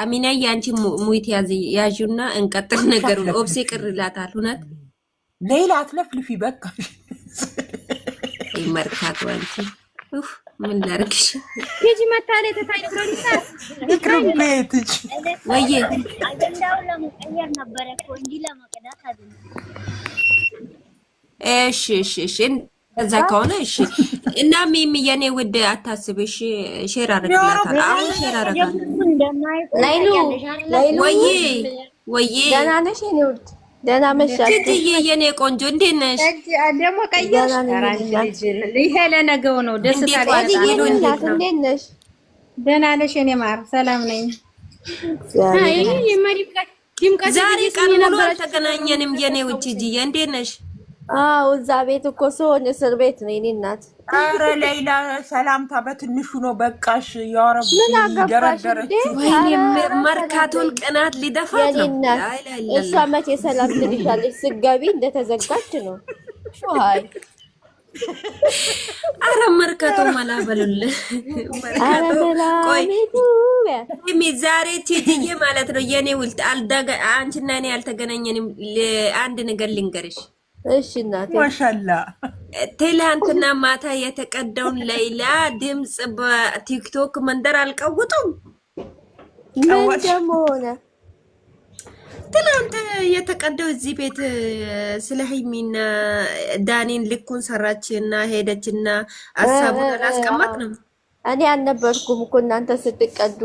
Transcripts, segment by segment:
አሚና ያንቺ ሙይት ያዡና እንቀጥል ነገሩን ኦብሴ ቅርላታል ሁነት ሌላ አትለፍልፊ በቃ ይመርካት ወንቺ ምን ላርግሽ ሂጂ መታለ ተታይ ፍሮሊሳ ይክሩቤትሽ ወዬ አጀንዳው ለመቀየር ነበር እኮ እንጂ ለመቀዳት አይደለም። እሺ እዛ ከሆነ እሺ እና ሚሚ የኔ ውድ አታስብሽ ሼር አድርግላታል አሁን ሼር አደርጋለሁ ላይሉ ወዬ ደህና ነሽ የኔ ውድ ደህና መሻሽ ትትዬ የኔ ቆንጆ እንዴት ነሽ ደግሞ ቀየርሽ ይሄ ለነገው ነው ደስታ ያለው እንዴት ነሽ ደህና ነሽ የኔ ማር ሰላም ነኝ አይ ዛሬ ቀን ሙሉ አልተገናኘንም የኔ ውድ ጂዬ እንዴት ነሽ አው እዛ ቤት እኮ ሰውን እስር ቤት ነው የኔ እናት አረ ሌላ ሰላምታ በትንሹ ነው በቃሽ ያረብ ይደረደረች ወይኔ መርካቶን ቀናት ሊደፋት ነው እሷ መቼ ሰላም ትልሻለች ስገቢ እንደተዘጋች ነው ሹሃይ አረ መርካቶ ማላበሉል ቆይ ዛሬ ቲጂዬ ማለት ነው የኔ ውልት አልዳጋ አንቺና እኔ ያልተገናኘንም አንድ ነገር ልንገርሽ እሺ እናቴ ማሻአላ ትላንትና ማታ የተቀደውን ሌላ ድምጽ በቲክቶክ መንደር አልቀውጡም ሆነ ትላንት የተቀደው እዚህ ቤት ስለ ሀይሚና ዳኒን ልኩን ሰራችና ሄደችና ሐሳቡን አላስቀመጥንም እኔ አልነበርኩም እኮ እናንተ ስትቀዱ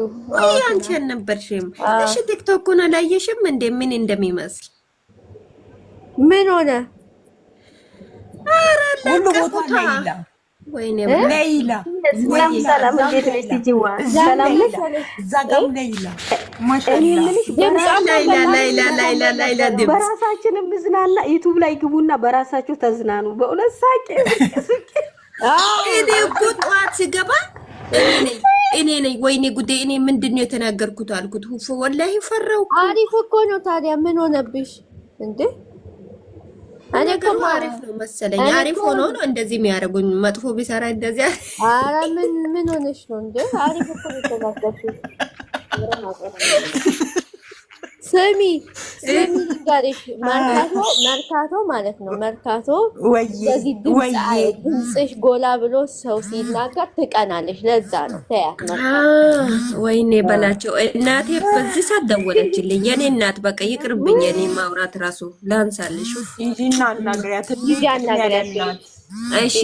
አንቺ አልነበርሽም እሺ ቲክቶኩን አላየሽም እንደ ምን እንደሚመስል ምን ሆነ ሁሉ ቦታ ሌላ ወይኔ ሌላ ሰላም እንዴት ነሽ ትጂዋ ሰላም ነሽ ዛጋም ሌላ ማሻአላ ላይላ በራሳችን ምዝናና ዩቲዩብ ላይ ግቡና በራሳችሁ ተዝናኑ በእውነት ሳቂ እኔ እኮ ጠዋት ስገባ እኔ ነኝ ወይኔ ጉዴ እኔ ምንድነው የተናገርኩት አልኩት ወላሂ ፈራው አሪፍ እኮ ነው ታዲያ ምን ሆነብሽ እንዴ እኔ ደግሞ አሪፍ ነው መሰለኝ አሪፍ ሆኖ ነው እንደዚህ የሚያደርጉኝ መጥፎ ቢሰራ እንደዚህ አረ ምን ሆነሽ ነው እንዴ አሪፍ እኮ ተጋጋችሁ ስሚ ጋሪሽ መርካቶ ማለት ነው መርካቶ ስለዚህ ድምፅሽ ጎላ ብሎ ሰው ሲናገር ትቀናለሽ ለዛ ነው ታያት ወይኔ በላቸው እናቴ በዚህ ሰዓት ደወለችልኝ የኔ እናት በቃ ይቅርብኝ የኔ ማውራት ራሱ ላንሳልሽ ይጂና አናግሪያት እሺ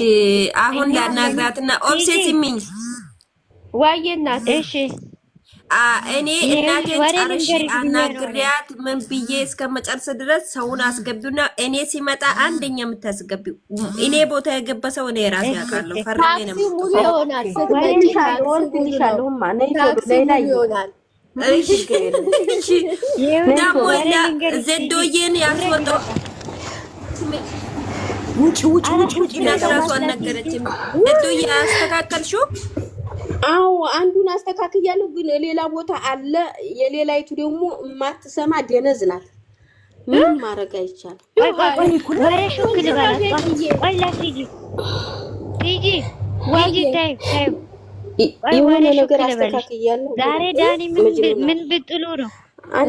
አሁን ላናግራትና ኦብሴት ሚኝ ዋዬ እናት እሺ እኔ እናቴ ጫርሽ አናግሪያት ምን ብዬ እስከመጨረስ ድረስ ሰውን አስገቢውና እኔ ሲመጣ አንደኛ የምታስገቢው እኔ ቦታ የገባ ሰው እኔ ራሴ ያውቃለሁ ፈርሜ ነው ሙሉ ይሆናል ስትመጪ ወንድልሻለሁ ማነው ሌላ ይሆናል እሺ ደግሞ ዘዶዬን ያስወጣው ውጭ ለራሱ አልነገረችም ዘዶዬ ያስተካከልሽው አው አንዱን አስተካክያለሁ ግን ሌላ ቦታ አለ የሌላይቱ ደግሞ ማትሰማ ደነዝ ናት ምን ማረጋ ይቻላል ወሬሹ ክልባላት ወላ ሲጂ ወጂ ታይ የሆነ ነገር አስተካክያለሁ ዛሬ ዳኒ ምን ብጥሉ ነው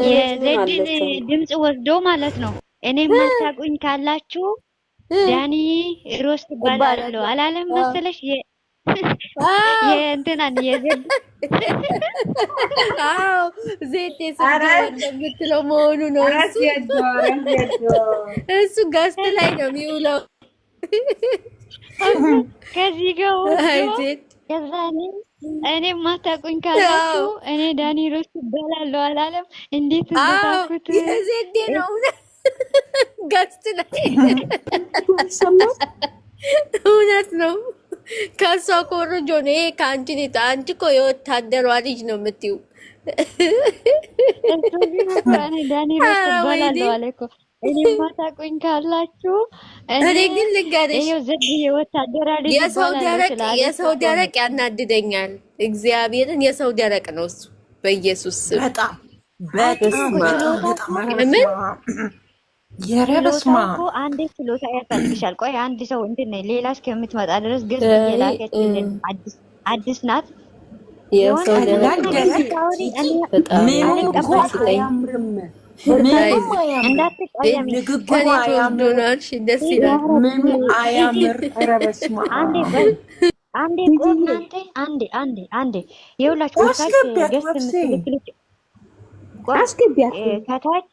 የዘድን ድምጽ ወስዶ ማለት ነው እኔ ማታቁኝ ካላችሁ ዳኒ ሮስት ባላለው አላለም መሰለሽ የእንትናን የዘድ አው ዜቴ እንደምትለው መሆኑ ነው እሱ ጋስት ላይ ነው የሚውለው ከዚህ ጋር ከዛኔ እኔ ማታቁኝ ካላችሁ እኔ ዳኒ ሮስት ባላለው አላለም እንዴት እንደታኩት የዜቴ ነው ጋስት ላይ እውነት ነው ከሷ ኮርጆ ነው ከአንቺ ነው አንቺ እኮ የወታደሯ ልጅ ነው የምትይው ዳኒ ሮስት ባላለው አለኮ እኔ ማታቁኝ ካላችሁ እኔ ግን ልንገርሽ የወታደሯ ልጅ የሰው ደረቅ ያናድደኛል እግዚአብሔርን የሰው ደረቅ ነው እሱ በኢየሱስ ምን የረበስማ አንዴ ችሎታ ያፈልግሻል ቆይ አንድ ሰው እንትን ሌላ እስከምትመጣ ድረስ ግን የላከች አዲስ ናት የሰው በጣም አያምርም። ንግግሩ አያምር ደስ ይላል። ምንም አያምር። ኧረ በስመ አብ አንዴ ቆም እናንተ አንዴ የሁላችሁ አስገቢያት ከታች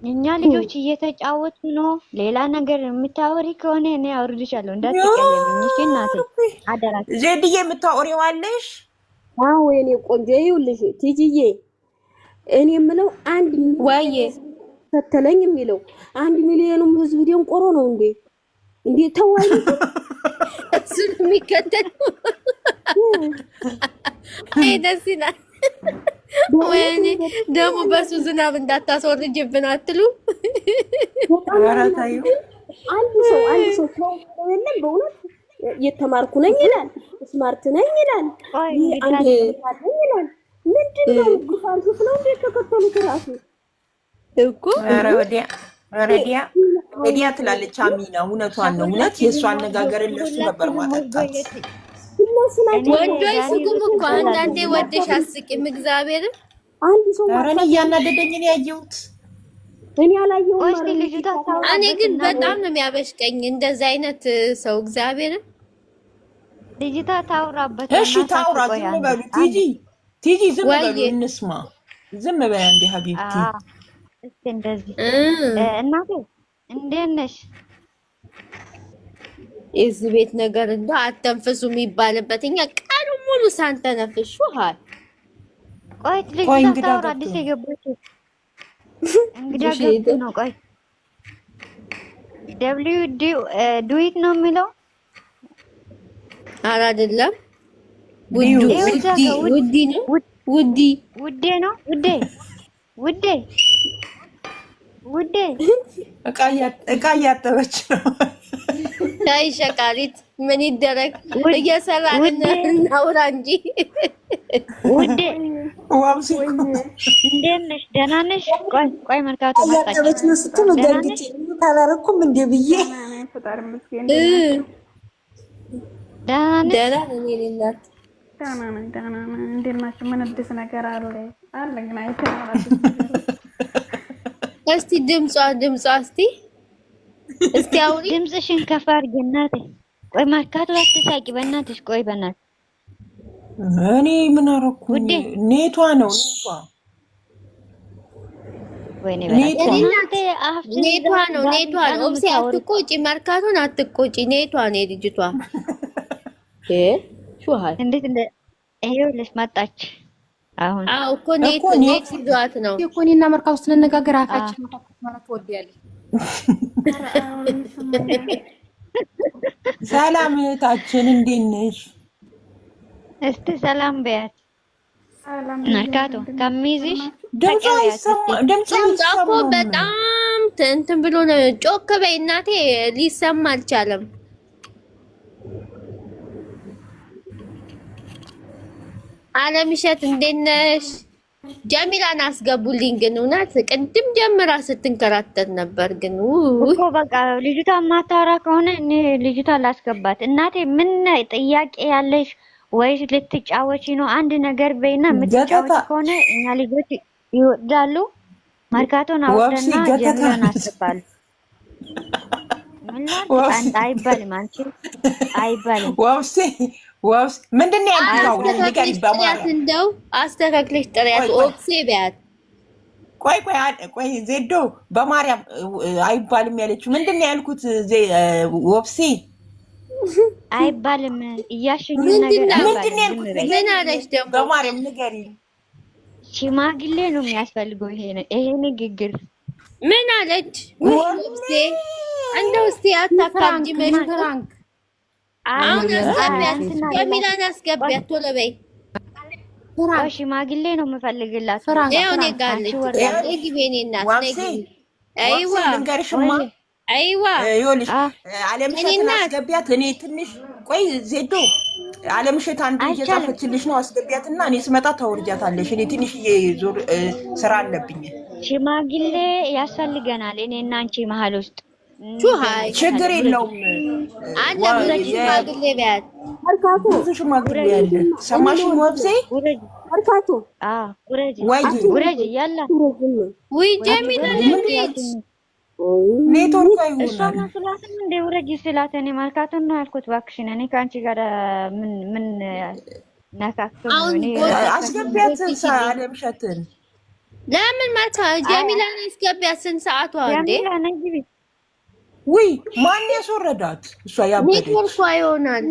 እኛ ልጆች እየተጫወቱ ነው። ሌላ ነገር የምታወሪ ከሆነ እኔ አውርድሻለሁ። እንዳትቀየምኝ እሺ እናቴ አደራችሁ። ዜድዬ የምታወሪው አለሽ? አዎ የኔ ቆንጆ ይኸውልሽ ቲጂዬ እኔ የምለው አንድ ዋዬ ተተለኝ የሚለው 1 ሚሊዮኑም ህዝብ ደንቆሮ ነው እንዴ ተዋይ እሱ የሚከተል ደስ ይላል። ወይኔ ደግሞ በሱ ዝናብ እንዳታስወርጅብን አትሉ? ኧረ ተይው። አንድ ሰው የለም በእውነት የተማርኩ ነኝ ይላል፣ ስማርት ነኝ ይላል፣ አንድ ይላል። ምንድነው ጉፋን ነው እንዴ ተከተሉት ራሱ እኮ ኧረ ወዲያ ትላለች አሚና። እውነቷን ነው። እውነት የእሷ አነጋገር ለሱ ነበር ማጠጣት። ወንዶች ስቁም እኮ አንዳንዴ ወደሽ አስቂም እግዚአብሔርን። አንድ ሰው ኧረ እኔ እያናደደኝ ነው ያየሁት። እኔ አላየሁም። እኔ ግን በጣም ነው የሚያበሽቀኝ እንደዚህ አይነት ሰው እግዚአብሔርን። ልጅቷ ታውራበት። እሺ ታውራ። ዝም በሉ ቲጂ ዝም በሉ እንስማ። ዝም በይ አንዴ ሀቢብቲ። እስኪ እንደዚህ እናቴ እንዴት ነሽ? የዚህ ቤት ነገር እንደው አተንፍሱ የሚባልበት እኛ ቀኑ ሙሉ ሳንተነፍሽ ውሃል። ቆይ ልጅቷ ታውራ። አዲስ የገባችው እንግዳ ገብቶ ነው። ቆይ ዱዊት ነው የሚለው። ኧረ አይደለም ውዴ ነው ውዴ እቃ እያጠበች ነው። ታይ ሸቃሪት ምን ይደረግ እየሰራን እናውራ እንጂ ውዴ ዋምሲ እንዴት ነሽ? ደህና ነሽ? ቆይ መርካቶ መጣች። እያጠበች ነው ስትል ደንግጬ ታላረኩም እንዴ ብዬ ደህና ነኝ እኔ እናት። ደህና ነኝ። እንዴት ናችሁ? ምን አዲስ ነገር አለ? ግን እስቲ ድምጿ እስቲ አውሪ። ድምፅሽን ከፍ አድርጊ እናቴ። ቆይ መርካቶ አትሳቂ በእናትሽ። ቆይ በእናትሽ እኔ ምን አደረኩ? ኔቷ ነው ኔቷ ነው። ኦብሴ አትቆጪ፣ መርካቶን አትቆጪ። ኔቷ ነው ልጅቷ። ሹሃይ እንዴት ይኸውልሽ መጣች አሁን። አዎ እኮ ኔት ይዟት ነው እኮ እኔና መርካቶ ስንነጋገር አፋችን ማለት ትወዲያለሽ። ሰላም እህታችን እንዴት ነሽ? እስቲ ሰላም በያት። መርካቶ ከሚይዝሽ ድምጿ እኮ በጣም እንትን ብሎ ነው። ጮክ በይ እናቴ፣ ሊሰማ አልቻለም። አለምሸት እንዴት ነሽ? ጀሚላን አስገቡልኝ። ግን እውነት ቅድም ጀምራ ስትንከራተት ነበር። ግን እኮ በቃ ልጅቷ ማታወራ ከሆነ እኔ ልጅቷ ላስገባት። እናቴ ምን ጥያቄ ያለሽ ወይስ ልትጫወቺ ነው? አንድ ነገር በይና የምትጫወቺ ከሆነ እኛ ልጆች ይወዳሉ። መርካቶን አውርደና ጀሚላን አስገባሉ። ምንላት አይባልም፣ አንቺ አይባልም። ዋውስ ምንድነው ያልከው? ነገር ይባባል። እንደው አስተካክለሽ ጥሪያት ኦክሴ ቢያት። ቆይ ዜዶ በማርያም አይባልም ያለችው ምንድነው ያልኩት? ወብሴ አይባልም እያሽኝ ነገር ምንድነው ያልኩት? ምን አለሽ ደግሞ? በማርያም ንገሪ። ሽማግሌ ነው የሚያስፈልገው ይሄ ንግግር። ምን አለች ወብሴ? እንደው እስቲ አታካብጂ ፍራንክ። አሁን አስገቢያት፣ ጀሚላን አስገቢያት ቶሎ በይ። ሽማግሌ ነው የምፈልግላት። ይኸው እኔ ጋር አለች። ግቢ የእኔ እናት ነይ ግቢ። አይዋ ይኸውልሽ አለምሸትን አስገቢያት። እኔ ትንሽ ቆይ ዜዶ አለምሸት አንድ እየጻፈችልሽ ነው። አስገቢያትና እኔ ስመጣ ታወርጃታለሽ። እኔ ትንሽዬ ዞር ስራ አለብኝ። ሽማግሌ ያስፈልገናል እኔና አንቺ መሀል ውስጥ። ችግር የለውም። አንተ ሽማግሌ ቢያት መርካቶ ብዙ ሽማግሌ ያለ ሰማሽኝ? ወብሴ መርካቶ ውረጅ ያላ ውይ ጀሚላ ለምንድን ኔትወርክ አይሆንም። እሷ መስላትም እንደ ውረጅ ስላት እኔ መርካቶን ነው ያልኩት። እባክሽን እኔ ከአንቺ ጋር ምን ነካክቶ አስገቢያት አለምሸትን። ለምን መታ ጀሚላን አስገቢያት? ስንት ሰዓቷ እንዴ? ውይ ማን ያስወረዳት? እሷ ያበደች ኔትወርኳ ይሆናል።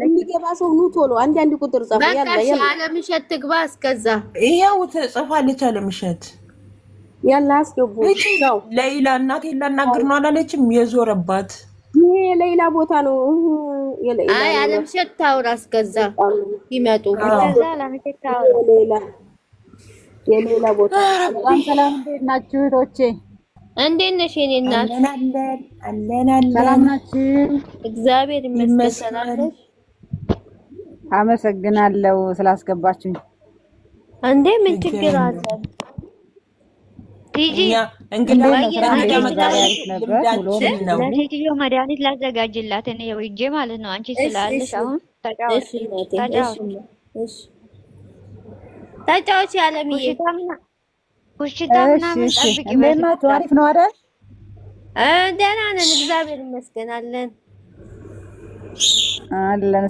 የሚገባ ሰው ኑ ቶሎ አንድ ቁጥር ጻፈ። ያላ ያላ አለምሸት ትግባ። እስከዛ ይሄው ተጽፋለች አለምሸት። ያላ አስገቡ። ነው ሌላ እናት ላናግር ነው አላለችም? የዞረባት ይሄ ሌላ ቦታ ነው። የሌላ አይ አለምሸት ታውራ። እስከዛ ይመጡ ከዛ አለምሸት ታውራ። የሌላ ቦታ ሰላም እንዴት ናችሁ እህቶቼ? እንዴት ነሽ የኔ እናት? አለን ሰላም ናችሁ? እግዚአብሔር ይመስገን። ሰላም ነሽ? አመሰግናለሁ ስላስገባችሁኝ። እንዴ ምን ችግር አለ? ቲጂ እንግዲህ ለሴትዮ መድኃኒት ላዘጋጅላት እኔ ሂጄ ማለት ነው። አንቺ ስላለሽ አሁን ተጫዎች ያለምዬ ኩሽታ ምናምን ጠብቂ። እንዴት ናችሁ? አሪፍ ነው አይደል? ደህና ነን እግዚአብሔር ይመስገን። አለን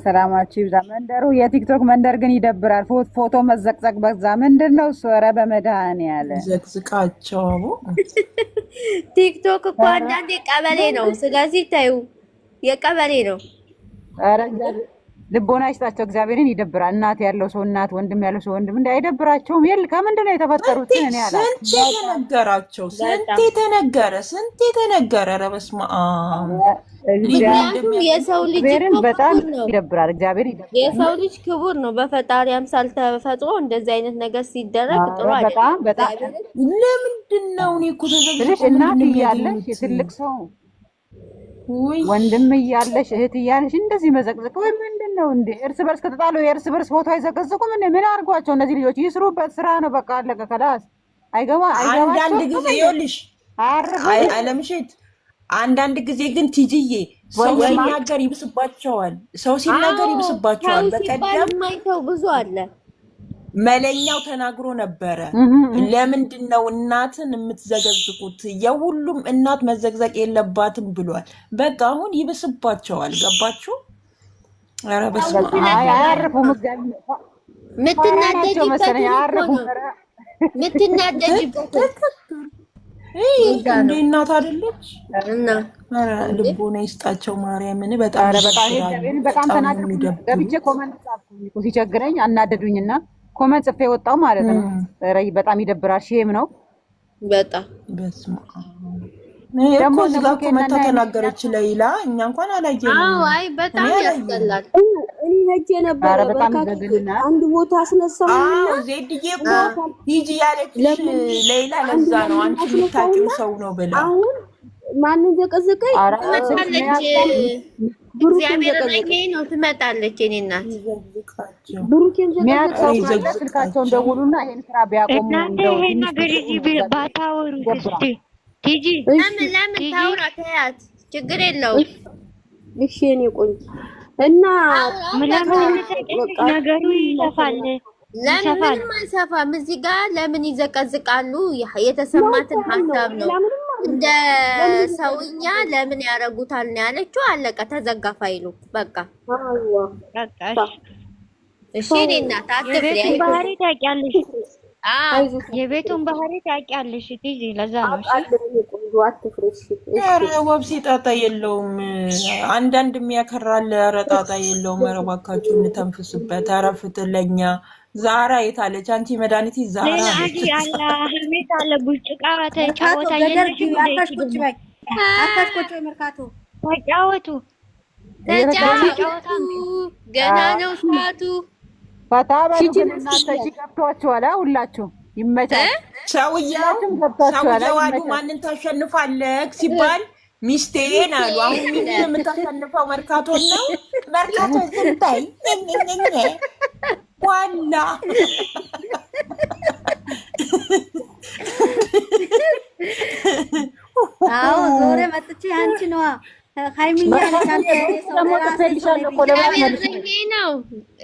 ሰላማችሁ ይብዛ። መንደሩ የቲክቶክ መንደር ግን ይደብራል። ፎቶ መዘቅዘቅ በዛ። ምንድነው እሱ? ኧረ በመድኃኒዓለም ዘቅዝቃቸው። ቲክቶክ እኮ አንዳንዴ ቀበሌ ነው። ስለዚህ ታዩ የቀበሌ ነው። ኧረ ልቦና ይስጣቸው። እግዚአብሔርን ይደብራል። እናት ያለው ሰው እናት፣ ወንድም ያለው ሰው ወንድም አይደብራቸውም? ከምንድን ነው የተፈጠሩት? እኔ አላውቅም። ስንት የተነገረ ኧረ በስመ አብ። የሰው ልጅ በጣም ይደብራል። እግዚአብሔር ይደብራል። የሰው ልጅ ክቡር ነው። በፈጣሪ አምሳል ተፈጥሮ እንደዚህ አይነት ነገር ሲደረግ ጥሩ አይደለም። በጣም ለምንድን ነው እኔ እኮ ትልሽ እናት እያለሽ የትልቅ ሰው ወንድም እያለሽ እህት እያለሽ እንደዚህ መዘቅዘቅ ወይ ምንድን ነው እንዴ? እርስ በርስ ከተጣሉ የእርስ በርስ ፎቶ አይዘቀዝቁም እንዴ? ምን አድርጓቸው እነዚህ ልጆች? ይስሩበት፣ ስራ ነው በቃ አለቀ። ከላስ አንዳንድ ጊዜ ይኸውልሽ አለምሸት፣ አንዳንድ ጊዜ ግን ቲጂዬ ሰው ሲናገር ይብስባቸዋል። በቀደም ማይተው ብዙ አለ። መለኛው ተናግሮ ነበረ። ለምንድን ነው እናትን የምትዘገዝቁት? የሁሉም እናት መዘግዘቅ የለባትም ብሏል። በቃ አሁን ይብስባቸዋል። ገባችሁ? ኧረ በስመ አብ። አያርፉም። ምትናደጂበት እንደ እናት አይደለች እና ልቦና ይስጣቸው ማርያምን። በጣም ተናግረው ገብቼ ኮመንት ጻፍኩ ሲቸግረኝ አናደዱኝና ኮመንት ጽፌ ወጣው ማለት ነው። በጣም ይደብራል። ሼም ነው በጣም በስመ አብ። ደግሞ እዚህ ጋር ኮመንት ተናገረች ሌላ። እኛ እንኳን አላየንም። አይ በጣም ያስጠላል። እኔ ሄጄ ነበር አንድ ቦታ አስነሳውና ዜድዬ እኮ ሂጂ ያለችሽ ሌላ ለዛ ነው አንቺ የምታውቂው ሰው ነው ብላ አሁን ማንን ዘቀዘቀኝ? እግዚአብሔር ላይ ነው ትመጣለች። እኔ እናት ብሩኬን ዘቀዘቀኝ። ስልካቸውን ደውሉና ይሄን ስራ ቢያቆሙ እንደው ይሄን ነገር እዚህ ባታወሩ እስቲ ቲጂ ለምን ታውራ? ተያት ችግር የለውም። እሺ እኔ ቆንጆ እና ነገሩ ይሰፋል። ለምን ማይሰፋም? እዚህ ጋር ለምን ይዘቀዝቃሉ? የተሰማትን ሀሳብ ነው እንደ ሰውኛ ለምን ያረጉታል ነው ያለችው። አለቀ፣ ተዘጋ ፋይሉ በቃ። እሺ እኔ እናት አትፍሪ። ባህሪ ታውቂያለሽ? የቤቱን ባህሪ ታውቂያለሽ ቲጂ። ለዛ ነው ኧረ ወብሴ ጣጣ የለውም። አንዳንድ የሚያከራል። ኧረ ጣጣ የለውም። ኧረ እባካችሁ እንተንፍስበት። ኧረ ፍትህ ለእኛ። ዛራ የታለች? አንቺ መድኃኒት ዛራ ህሜት አለ ቡጭቃ ተጫወታ የለሽ ተጫወቱ። ገና ነው ሰዓቱ። ፈታ በሉ እናንተ። እሺ ገብቷችኋል? ሁላችሁ ይመቻል። ሰውየው አሉ ማንን ታሸንፋለህ ሲባል ሚስቴን አሉ። አሁን ምን የምታሸንፈው መርካቶ ነው። መርካቶ ዝምታይ ዋላ አዎ ዞሬ መጥቼ አንቺ ነዋ ሃይሚዬ ነው።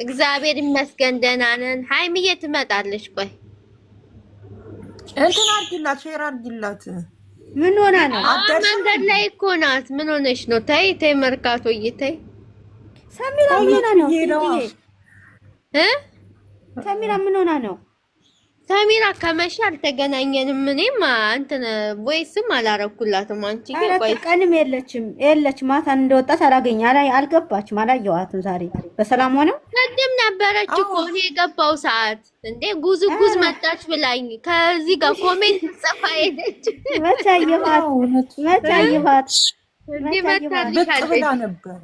እግዚአብሔር ይመስገን ደህና ነን። ሃይሚዬ ትመጣለች። ቆይ እንትን አድርጊላት፣ ሼር አድርጊላት። ምን ሆና ነው? መንገድ ላይ እኮ ናት። ምን ሆነሽ ነው? ተይ ተይ፣ መርካቶ እይተይ ሰሚራ ምን ሆና ነው? ሰሚራ ምን ሆና ነው? ሰሚራ ከመሸ አልተገናኘንም። እኔም እንትን ወይስም አላረኩላትም። አንቺ ግን ቆይ ቀንም የለች ማታ እንደወጣት አልገባችም፣ አላየኋትም። ዛሬ በሰላም ሆነ ቅድም ነበረች እኮ እኔ የገባው ሰዓት እንዴ ጉዝ መጣች ብላኝ ከዚህ ጋር ኮሜንት ጽፋ ሄደች። መቼ አየኋት እንዴ መታልሻለች ነበረ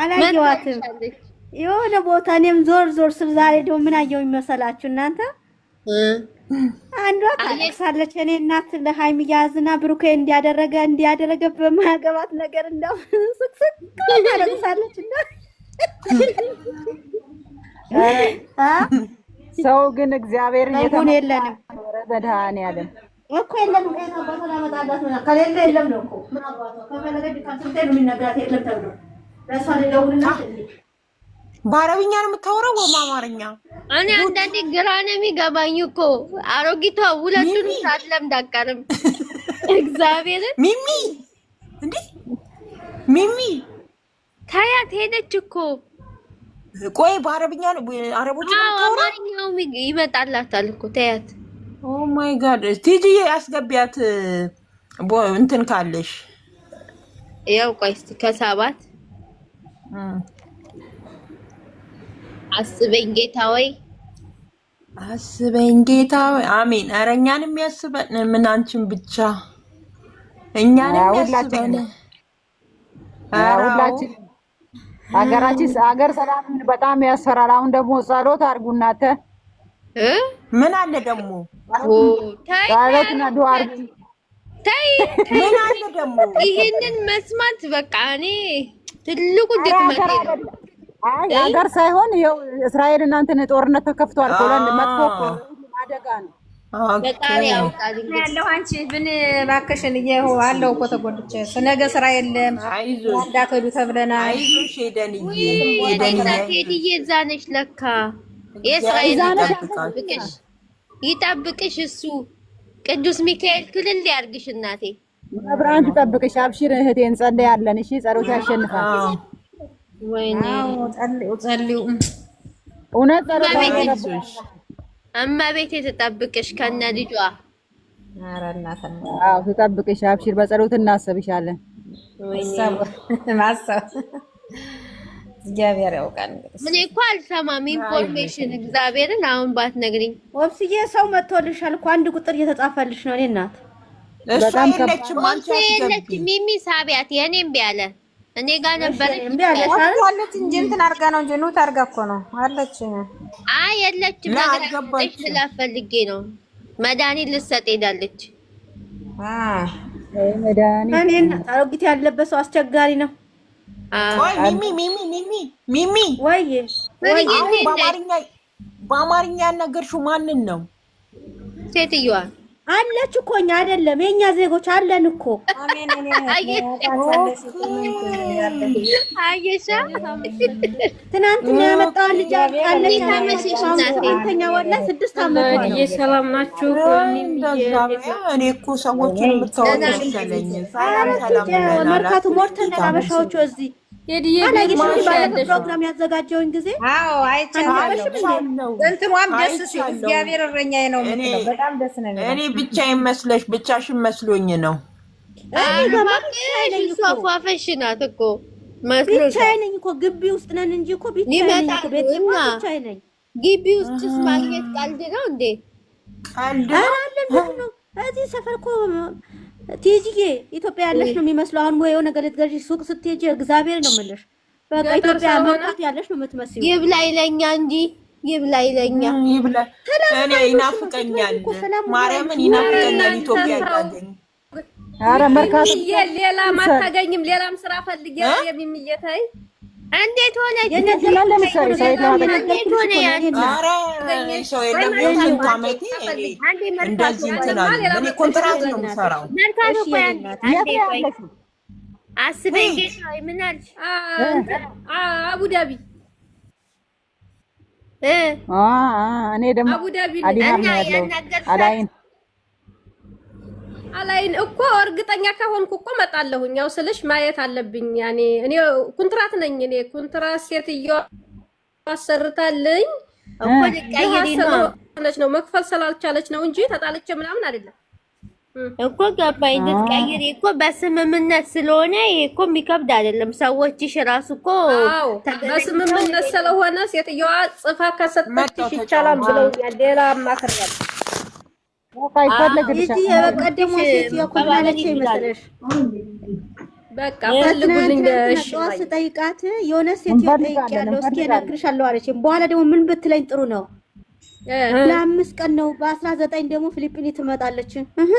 አላየኋትም። የሆነ ቦታ እኔም ዞር ስል ዛሬ ደግሞ ምን አየሁ ይመሰላችሁ እናንተ? አንዷ ታለቅሳለች። እኔ እናት ለሃይሚ ያዝና ብሩኬ እንዲያደረገ በማያገባት ነገር እንደው ስቅስቅ ታለቅሳለች። እና ሰው ግን እግዚአብሔር ይሁን የለንም በመድኃኒዓለም እኮ የለንም። ከታባታ ለማጣዳት ነው ከሌለ የለም ነው እኮ ምን አባቷ ከፈለገ ዲካንሰልቴ ነው የሚነግራት የለም ተብሎ ለሷ ለደውልና በአረብኛ ነው የምታወራው ወይ በአማርኛ? እኔ አንዳንዴ ግራ ነው የሚገባኝ እኮ አሮጊቷ ሁለቱን ሳትለምድ አትቀርም። እግዚአብሔርን ሚሚ ታያት ሄደች እኮ። ቆይ በአረብኛ ነው አረቦች ነው አማርኛው ይመጣላታል እኮ ታያት። ኦ ማይ ጋድ ቲጂ ያስገቢያት እንትን ካለሽ ያው ቆይ እስቲ ከሰባት አስበኝ ጌታ ወይ አስበኝ ጌታ ወይ አሜን። ኧረ እኛንም ያስበን። ምን አንቺን ብቻ እኛንም ያስበን። ሁላችን ሀገር ሰላም በጣም ያስፈራል። አሁን ደግሞ ጸሎት አድርጉ እናንተ። ምን አለ ደግሞ ጸሎትና ዱዓ አድርጉ። ተይ ምን አለ ደግሞ ይሄንን መስማት በቃ እኔ ትልቁ ድክመቴ ነው። ሀገር ሳይሆን ይኸው እስራኤል እናንተን ጦርነት ተከፍቷል። ፖላንድ መጥፎ አደጋ ነው። በጣም ያውቃል ያለው አንቺ ብን ባከሽን ይሄው አለው እኮ ተጎድቼ ነገ ስራ የለም እንዳከዱ ተብለናል። አይዞሽ ሄደንዬ ሄድዬ እዛ ነሽ ለካ የእስራኤል ይጠብቅሽ እሱ ቅዱስ ሚካኤል ክልል ያርግሽ እናቴ። መብራን ትጠብቅሽ። አብሽር እህቴ እንጸልያለን። እሺ ጸሎት ያሸንፋል። ወይኔ ጸልዩ እውነት ጸሎት እመቤቴ ትጠብቅሽ ከነ ልጇ። ኧረ እናተና አዎ ትጠብቅሽ። አብሽር በጸሎት እናስብሻለን። ማሰብ እግዚአብሔር ያውቃል። እኔ እኮ አልሰማም ኢንፎርሜሽን እግዚአብሔርን አሁን ባትነግሪኝ። ወብስዬ ሰው መጥቶልሻል እኮ አንድ ቁጥር እየተጻፈልሽ ነው። እኔ እናት በጣም ከብቻ ሚሚ ሳቢያት የኔም ቢያለ እኔ ጋር ነበረች አለች እንጂ እንትን አድርጋ ነው እንጂ ኑት አድርጋ እኮ ነው አለች። አይ የለችም ነገር ስላፈልጌ ነው። መድኃኒት ልትሰጥ ሄዳለች። መድኃኒት እኔና አሮጊት ያለበት ሰው አስቸጋሪ ነው። ቆይ ሚሚ ወይ በአማርኛ ያናገርሽው ማንን ሴትዮዋ አለች እኮ እኛ አይደለም የኛ ዜጎች አለን እኮ። አየሻ ትናንትና ያመጣው ልጅ አለች አመሽሽናተኛ ወላ 6 አመት ነው። ሰላም ናችሁ? እኔ እኮ ሰዎችን የምታወራው ይሻለኝ። ሰላም መርካቶ ሞርተን አበሻዎቹ እዚህ ፕሮግራም ያዘጋጀውን ጊዜ አዎ አይቻለሁ። እንትኗም ደስ ሲል እግዚአብሔር እረኛዬ ነው የምትለው በጣም ደስ ነው። እኔ ብቻዬን መስለሽ ብቻሽን መስሎኝ ነው። ፏፈሽ ናት እኮ ብቻዬን ነኝ እኮ ግቢ ውስጥ ነን እንጂ እኮ ብቻዬን ነኝ። ግቢ ውስጥስ ማግኘት ቀልድ ነው እንዴ? ቀልድ ነው። እዚህ ሰፈር እኮ ቲጂዬ ኢትዮጵያ ያለሽ ነው የሚመስለው። አሁን ወይ ነገር ልትገዢ ሱቅ ስትሄጂ እግዚአብሔር ነው የምልሽ በቃ ኢትዮጵያ መውጣት ያለሽ ነው የምትመስለው። ይብላኝ ለኛ እንጂ ይብላኝ ለኛ ይብላኝ። እኔ ይናፍቀኛል፣ ማርያምን ይናፍቀኛል ኢትዮጵያ ያገኝ። ኧረ መርካቶ ሌላ ማታገኝም ሌላም ስራ ፈልጌ የሚምየታይ እንዴት ሆነ? እንዴት ሆነ? ሰው የለም ስንት ዓመቴ እንደዚህ እንትን አለ። እኔ ኮንትራት ነው የምሰራው። አስበኝ ጌታዬ ምን አልሽ? አቡዳቢ እኔ ደግሞ አቡዳቢ አዲና ያለው አላይን እኮ እርግጠኛ ከሆንኩ እኮ መጣለሁኝ። ያው ስልሽ ማየት አለብኝ። ያኔ እኔ ኮንትራት ነኝ። እኔ ኮንትራት ሴትዮ አሰርታለኝ እኮ ልቀይሪ ነው መክፈል ስላልቻለች ነው እንጂ ተጣልቼ ምናምን አይደለም እኮ ገባኝ። ልትቀይሪ እኮ በስምምነት ስለሆነ ይሄ እኮ የሚከብድ አይደለም። ሰዎችሽ ራሱ እኮ በስምምነት ስለሆነ ሴትዮዋ ጽፋ ከሰጠችሽ ይቻላል ብለውኛል። ሌላ አማክራለሁ። የበቀደሙ ሴትዮ እኮ ማለች ይመስልሽ? በቃ ፈልጉልኝ ስጠይቃት የሆነ ሴትዮ ጠይቄያለሁ እስኪ እነግርሻለሁ አለችኝ። በኋላ ደግሞ ምን ብትለኝ ጥሩ ነው ለ5 ቀን ነው በ19 ደግሞ ፊሊፒኒ ትመጣለች።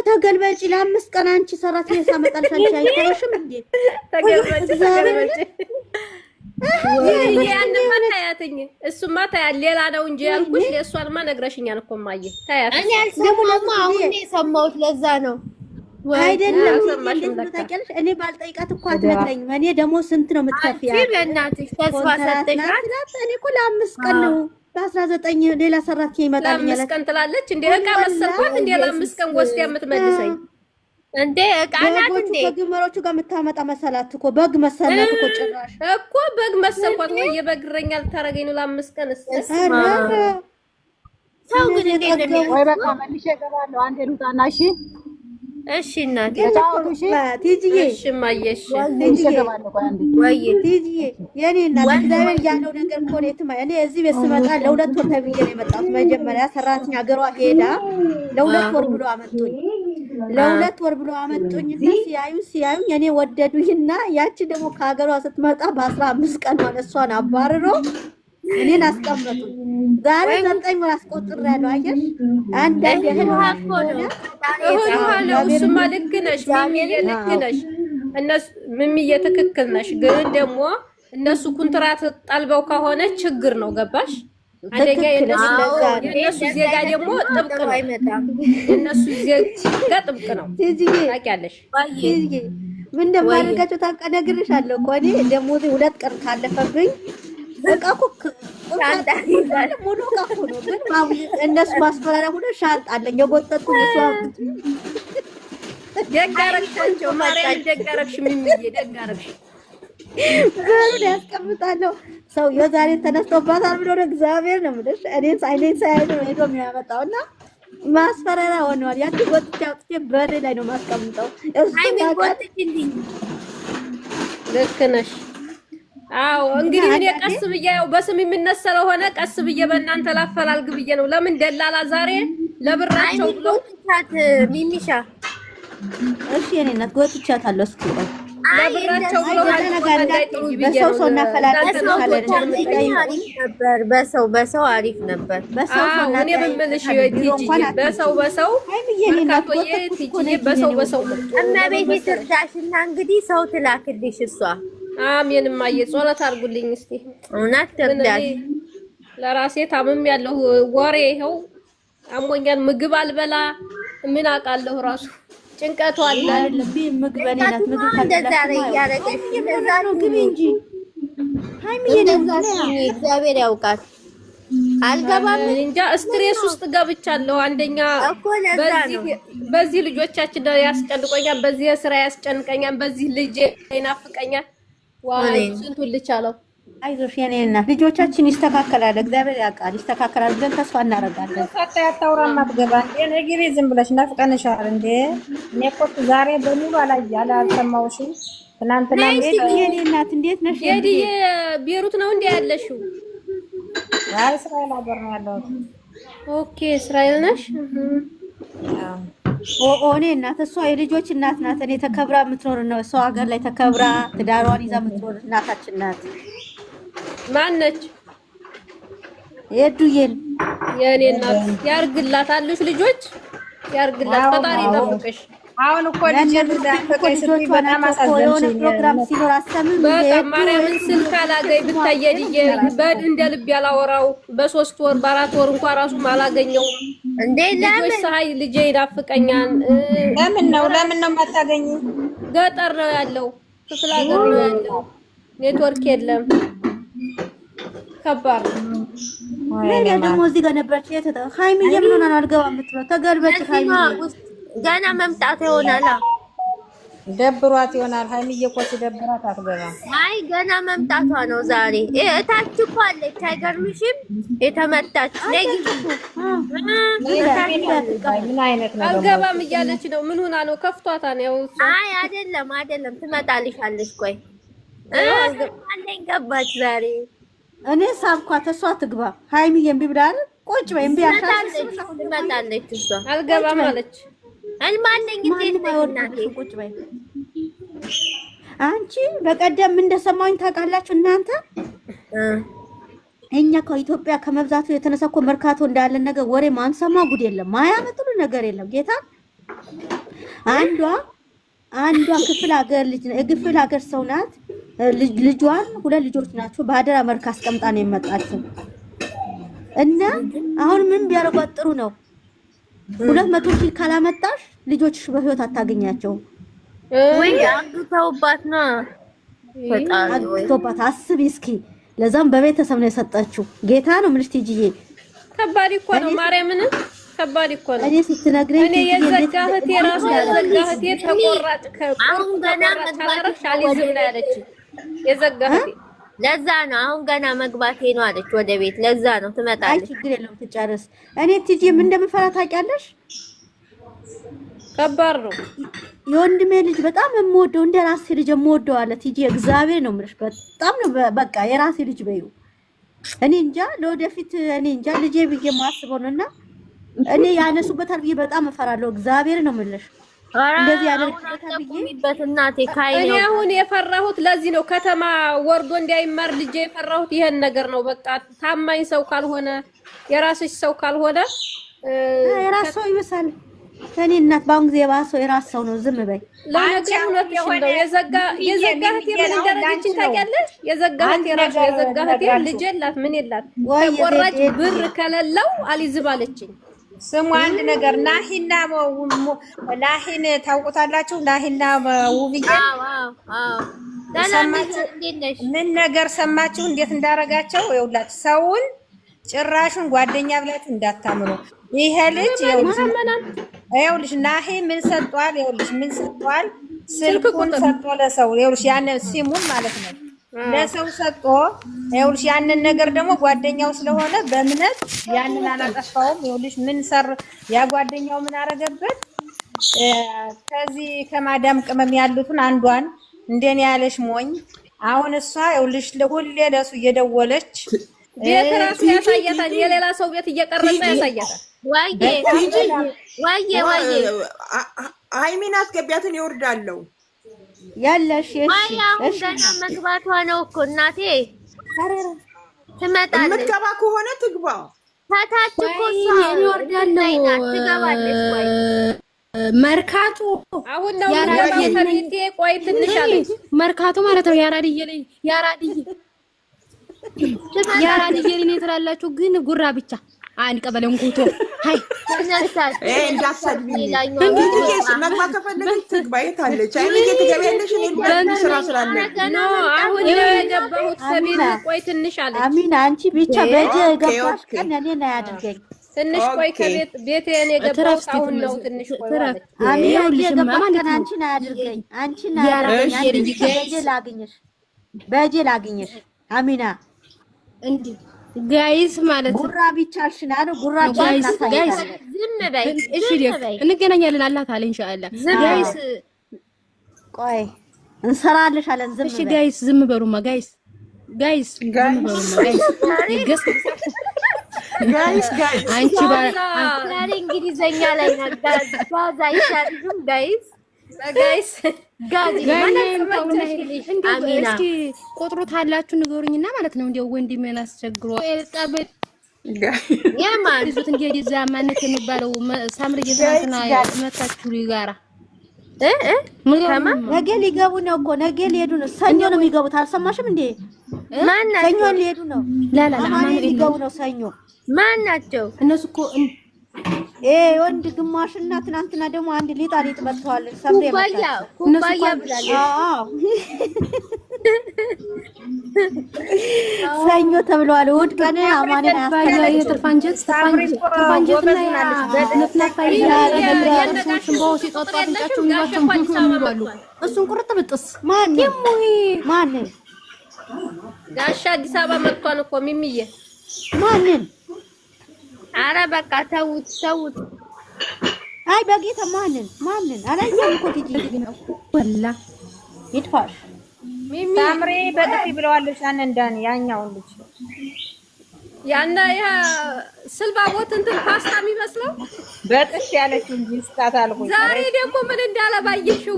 ተገልበጪ ለ5 ቀን አንቺ ሰራተኛ ሳመጣልሽ አንቺ አይተሽም እንዴ? ተገልበጪ ያን ማታያትኝ እሱማ ታያል ሌላ ነው እንጂ ያልኩሽ ለሷንማ ነግረሽኛል እኮ ማየ ታያት። እኔ አልሰማሁም አሁን የሰማሁት ለዛ ነው አይደለም ታውቂያለሽ። እኔ ባልጠይቃት እኮ አትነግረኝም። እኔ ደግሞ ስንት ነው የምትከፍያ? በእናትሽ ተስፋ ሰጠሻት። እኔ እኮ ለ5 ቀን ነው በ19 ሌላ ሰራተኛ ይመጣልኛል። ለ5 ቀን ትላለች እንዴ? ዕቃ መሰልኳት እንዴ? ለ5 ቀን ወስዳ የምትመልሰኝ እንዴ? ዕቃ ናት እንዴ? ከግመሮቹ ጋር የምታመጣ መሰላት እኮ በግ መሰላት እኮ ጭራሽ እኮ በግ መሰልኳት ወይ የበግ እረኛ ልታረገኝ ነው ለ5 ቀን? ሰው ግን እንዴት ነው ወይ? በቃ መልሼ እገባለሁ። አንዴ ልውጣና እሺ እሺ እናቴ ቲጂዬ እሺ ማየሽ ወይ ቲጂዬ የኔ እናት እግዚአብሔር ያለው ነገር እኮ ነው። የትማ እኔ እዚህ ቤት ስመጣ ለ2 ወር ተብዬ ነው የመጣሁት። መጀመሪያ ሰራተኛ ሀገሯ ሄዳ ለ2 ወር ብሎ አመጡኝ። ለ2 ወር ብሎ አመጡኝና ሲያዩኝ እኔ ወደዱኝና ያቺ ደግሞ ከሀገሯ ስትመጣ በ15 ቀን ማለት እሷን አባርሮ እኔን አስቀመጡ። ዛሬ 9 ወር አስቆጥሬያለሁ። አየሽ አንዳንድ እሱማ ልክ ነሽ ሚሚዬ፣ ልክ ነሽ። እነሱ ሚሚዬ ትክክል ነሽ። ግን ደግሞ እነሱ ኮንትራት ጠልበው ከሆነ ችግር ነው። ገባሽ? አደጋ የነሱ ዜጋ ደግሞ ጥብቅ ነው። የነሱ ዜጋ ጥብቅ ነው። ታውቂያለሽ? ምን እንደማደርጋቸው ታውቃለሽ? እኮ እኔ ደሞዜ 2 ቀን ካለፈብኝ በቃ እኮ ሙሉ እኮ ነው። ግን እነሱ ማስፈራሪያ ሆነ ሻንጣ አለኝ የጎተትኩ እሷ ደጋረግሻቸው ማርያም ደጋረግሽ ሚሚዬ ደጋረግሽ ዘሩን ያስቀምጣለሁ። ሰው የዛሬ ተነስቶባታል ብሎ ነው እግዚአብሔር ነው የምልሽ። እኔን ሳይሆን ሄዶ የሚያመጣውና ማስፈራሪያ ሆነዋል። ያቺ ጎትቻ አውጥቼ በሬ ላይ ነው ማስቀምጠው። ልክ ነሽ። አዎ እንግዲህ እኔ ቀስ ብዬ ያው በስም የሚነሰለው ሆነ ቀስ ብዬ በእናንተ ላፈላልግ ብዬ ነው። ለምን ደላላ ዛሬ ለብራቸው ብሎ ሚሚሻ እሺ የኔ እናት ጎትቻታለሁ። እስኪ ለብራቸው ብሎ በሰው ሰው እናፈላልግ ነበር። በሰው አሪፍ ነበር። እኔ በምልሽ በሰው መርካቶዬ ትጂዬ በሰው እመቤቴ ትርዳሽና እንግዲህ ሰው ትላክልሽ እሷ። አሜን ማየ ጸሎት አድርጉልኝ እስቲ። እውነት ትርዳሽ። ለራሴ ታምም ያለው ወሬ ይኸው አሞኛል። ምግብ አልበላ ምን አውቃለሁ ራሱ ጭንቀቱ አለ። ምግብ በኔናት ምግብ እንደዛሬ ያረገሽ እንደዛሬ ግቢ እንጂ ሃይሚዬ እግዚአብሔር ያውቃል። አልገባም እንጃ ስትሬስ ውስጥ ገብቻለሁ። አንደኛ በዚህ ልጆቻችን ያስጨንቆኛል፣ በዚህ ስራ ያስጨንቀኛል፣ በዚህ ልጅ ይናፍቀኛል። ዋይ ስንቱን ልቻለው። አይዞሽ የኔ እናት ልጆቻችን ይስተካከላል፣ እግዚአብሔር ያውቃል። ይስተካከላል ብለን ተስፋ እናደርጋለን። ፈታ ያታውራማ ትገባ እንዴ ነግሪ ዝም ብለሽ ናፍቀንሻል እንዴ? እኔ እኮ ዛሬ በሙሉ አልሰማሁሽም። ትናንትና የኔ እናት እንዴት ነሽ? የዲዬ ቤሩት ነው እንዴ ያለሽው? እስራኤል ሀገር ነው ያለሁት። ኦኬ እስራኤል ነሽ? እኔ እናት እሷ የልጆች እናት ናት። እኔ ተከብራ የምትኖር ነው ሰው ሀገር ላይ ተከብራ ትዳሯን ይዛ የምትኖር እናታችን ናት። ማን ነች? የዱዬን የኔ እናት ያርግላት። አሉሽ ልጆች? ያርግላት። ፈጣሪ ይጠብቅሽ። አሁን እኮ ልጆች በጣም አሳዘንሽኝ። ፕሮግራም ሲኖር አሰምን በጣም ማርያምን ስልክ አላገኝ ብታየድዬ እንደ ልብ ያላወራው በ3 ወር በ4 ወር እንኳን ራሱ ማላገኘው እንዴ። ልጆች ሳይ ልጄ ይናፍቀኛል። ለምን ነው የማታገኙ? ገጠር ነው ያለው። ክፍለ ሀገር ነው ያለው። ኔትወርክ የለም። ከባድ ነው። ለኔ ደግሞ እዚህ ጋር ነበርች ሃይሚዬ ምን ሆና ነው አልገባም የምትለው? ተገልበጭ ሃይሚዬ ገና መምጣት ይሆናል። ደብሯት ይሆናል። ሃይሚዬ እኮ ሲደብራት አትገባም። አይ ገና መምጣቷ ነው ዛሬ። እታች እኮ አለች። አይገርምሽም? የተመታች ምን አይነት ነው? አልገባም እያለች ነው። ምን ሆና ነው? ከፍቷታ ነው። አይ አይደለም ትመጣልሻለች። ቆይ አለኝ ገባች ዛሬ። እኔ ሳብኳት እሷ ትግባ። ሃይሚዬ እምቢ ብላል። ቁጭ በይ እምቢ አልታለች። ትመጣለች እሷ። አልገባም አለች። አልማለኝ እንዴት ነው? ቁጭ በይ አንቺ። በቀደም እንደሰማሁኝ ታውቃላችሁ እናንተ እኛ ከኢትዮጵያ ከመብዛቱ የተነሳ እኮ መርካቶ እንዳለ ነገር ወሬ ማንሰማ ጉድ የለም። ማያመጥሉ ነገር የለም። ጌታ አንዷ ክፍል ሀገር ሰው ናት። ልጇን 2 ልጆች ናቸው በአደራ መልክ አስቀምጣ ነው የመጣችው። እና አሁን ምን ቢያረጋት ጥሩ ነው? 200 ሺህ ካላመጣሽ ልጆችሽ በህይወት አታገኛቸው። ወይ አግተውባት ነው አግተውባት። አስቢ እስኪ። ለዛም በቤተሰብ ነው የሰጠችው። ጌታ ነው ምንሽ ትጂዬ። ከባድ እኮ ነው። ማርያምን ከባድ እኮ ነው። እኔ ስትነግረኝ እኔ የዘጋህት የራሱ የዘጋህት ተቆራጭ አሁን ገና መግባት አልይዝም ነው ያለች። የዘጋህት ለዛ ነው አሁን ገና መግባቴ ነው አለች ወደ ቤት። ለዛ ነው ትመጣለች። አይ ችግር የለውም ትጨርስ። እኔ ትጂ ምን እንደምፈራ ታውቂያለሽ? ከባድ ነው። የወንድሜ ልጅ በጣም የምወደው እንደ ራሴ ልጅ የምወደው አለ ትጂ። እግዚአብሔር ነው የምልሽ። በጣም ነው በቃ የራሴ ልጅ በይው። እኔ እንጃ ለወደፊት እኔ እንጃ ልጄ ብዬ ማስበው ነውና እኔ ያነሱበታል ብዬ በጣም እፈራለሁ። እግዚአብሔር ነው የምልሽ። እንደዚህ ያደርግበታል ብዬ እናቴ ካይ ነው። እኔ አሁን የፈራሁት ለዚህ ነው። ከተማ ወርዶ እንዳይማር ልጄ የፈራሁት ይሄን ነገር ነው። በቃ ታማኝ ሰው ካልሆነ የራስሽ ሰው ካልሆነ የራስ ሰው ይመስላል። እኔ እናት ባሁን ጊዜ የባሰው የራስ ሰው ነው። ዝም በይ። ለነገር እውነትሽ ነው። የዘጋህት የምን እንደረገችን ታውቂያለሽ? የዘጋህት የራሱ የዘጋህት ልጅ የላት ምን የላት ተቆራጭ ብር ከሌለው አልይዝም አለችኝ። ስሙ አንድ ነገር ናሂና ናሂን ታውቁታላችሁ? ናሂና ውብዬ ምን ነገር ሰማችሁ? እንዴት እንዳረጋቸው ይኸውላችሁ። ሰውን ጭራሹን ጓደኛ ብላችሁ እንዳታምሩ። ይሄ ልጅ ይኸውልሽ ናሂ ምን ሰጧል? ይኸውልሽ ምን ሰጧል? ስልኩን ሰጥቶ ለሰው ይኸውልሽ ያንን ሲሙን ማለት ነው ለሰው ሰጥቶ ይኸውልሽ ያንን ነገር ደግሞ ጓደኛው ስለሆነ በእምነት ያንን አላጠፋውም። ይኸውልሽ ምን ሰር ያ ጓደኛው ምን አረገበት? ከዚህ ከማዳም ቅመም ያሉትን አንዷን እንደኔ ያለሽ ሞኝ አሁን እሷ ይኸውልሽ ለሁሌ ለሱ እየደወለች ቤት ራሱ ያሳያታል። የሌላ ሰው ቤት እየቀረጸ ያሳያታል። ዋዬ ሃይሚን አስገቢያትን ይወርዳለው ያለሽ እሺ ገና መግባቷ ነው እኮ እናቴ። ትመጣለች። የምትገባ ከሆነ ትግባ። ታታች እኮ ይወርዳለው ትገባለች። ወይ መርካቶ አሁን ነው ያራዲዬ ቆይ ትንሽ አለች። መርካቶ ማለት ነው ያራዲዬ ልኔ ትላላችሁ ግን ጉራ ብቻ አንድ ቀበሌን ጎቶ ሃይ ተነሳች። እንዳሰድብኝ እንግዲህ መግባት ከፈለገች ትግባ። የት አለች? አይ ልጅ ትገቢያለሽ። እኔ ልጅ ስራ ስላለ ነው አሁን የገባሁት ከቤት። ቆይ ትንሽ አለች። አሚና አንቺ ብቻ በጀ ገባሽ ቀን እኔ ነው ያድርገኝ። ትንሽ ቆይ ከቤት ቤት እኔ ገባሁት አሁን ነው። ትንሽ ቆይ አሚና ገባሽ ቀን አንቺ ነው ያድርገኝ። አንቺ ነው ያድርገኝ። በጀ ላግኝሽ አሚና እንዴ ጋይስ ማለት ጉራ ቢቻልሽና ነው ጉራ ጋይስ ዝም በይ። እሺ እንገናኛለን። አላህ ካለ ኢንሻአላህ ጋይስ ቆይ እንሰራለሻለን። ዝም እሺ ጋይስ ዝም በሩማ ጋይስ ዝም በሩማ ጋይስ አንቺ ዛሬ እንግሊዘኛ ላይ ነጋዝ አይሻልም ጋይስ እስኪ ቁጥሩ ታላችሁ ንገሩኝና ማለት ነው። እንደው ወንድሜን አስቸግሮ ጠበል ያማልዙት እንግዲህ እዛ ማነት የሚባለው ሳምሪ ጌታና መታችሁ ይጋራ ነገ ሊገቡ ነው እኮ ነገ ሊሄዱ ነው። ሰኞ ነው የሚገቡት። አልሰማሽም እንዴ? ማናቸው? ሰኞ ሊሄዱ ነው። ላላ ሊገቡ ነው ሰኞ። ማናቸው? እነሱ እኮ ወንድ ግማሽና ትናንትና ደግሞ አንድ ሊጣ መጥተዋል። ሰብሬ ኩባያ ብላለች። ሰኞ ተብለዋል። እሑድ ቀን አማኔን የተፋንጀት እሱን ቁርጥ ብጥስ ማንን ጋሻ አዲስ አበባ መጥቷን እኮ ሚሚዬ ማንን? ኧረ በቃ ተውት። አይ በጌታ ማንን አላየሁም እኮ ትጂ ነው ወላ ይጥፋሽ ሚሚ ታምሬ በጥሪ ብለዋለሽ። አንንዳን ያኛው ልጅ ያና ያ ስልባቦት እንትን ፓስታ የሚመስለው በጥሽ ያለችው እንጂ ስጣት አልኩኝ። ዛሬ ደግሞ ምን እንዳለ ባየሽው